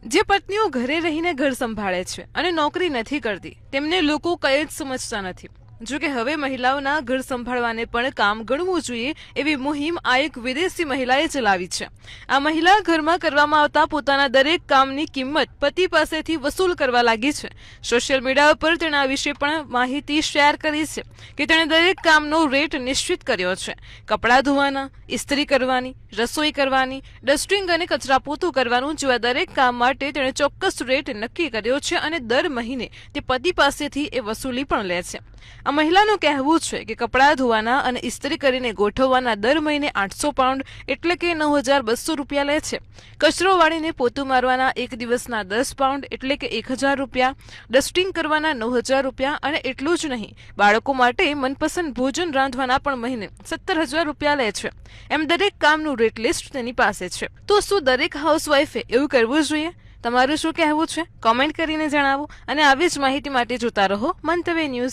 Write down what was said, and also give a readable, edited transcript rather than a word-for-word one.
જે પત્નીઓ ઘરે રહીને ઘર સંભાળે છે અને નોકરી નથી કરતી તેમને લોકો કંઈ જ સમજતા નથી. જો કે હવે મહિલાઓના ઘર સંભાળવાને પણ કામ ગણવું જોઈએ એવી મુહિમ આ એક વિદેશી મહિલાએ ચલાવી છે. આ મહિલા ઘરમાં કરવામાં આવતા પોતાના દરેક કામની કિંમત પતિ પાસેથી વસૂલ કરવા લાગી છે. સોશિયલ મીડિયા પર તેણે આ વિશે પણ માહિતી શેર કરી છે કે તેણે દરેક કામનો રેટ નિશ્ચિત કર્યો છે. કપડાં ધોવાના, ઇસ્ત્રી કરવાની, રસોઈ કરવાની, ડસ્ટિંગ અને કચરા પોતું કરવાનું જેવા દરેક કામ માટે તેણે ચોક્કસ રેટ નક્કી કર્યો છે અને દર મહિને તે પતિ પાસેથી એ વસૂલી પણ લે છે. આ મહિલાનું કહેવું છે કે કપડાં ધોવાના અને ઇસ્ત્રી કરીને ગોઠવવાના દર મહિને 800 પાઉન્ડ એટલે કે 9,200 રૂપિયા લે છે. કચરો વાળીને પોતું મારવાના એક દિવસના 10 પાઉન્ડ એટલે કે 1,000 રૂપિયા, ડસ્ટિંગ કરવાના 9,000 રૂપિયા અને એટલું જ નહીં, બાળકો માટે મનપસંદ ભોજન રાંધવાના પણ મહિને 17,000 રૂપિયા લે છે. એમ દરેક કામનું રેટ લિસ્ટ તેની પાસે છે. તો શું દરેક હાઉસવાઈફે એવું કરવું જોઈએ? તમારું શું કહેવું છે? કોમેન્ટ કરીને જણાવો અને આવી જ માહિતી માટે જોતા રહો મંતવ્ય ન્યૂઝ.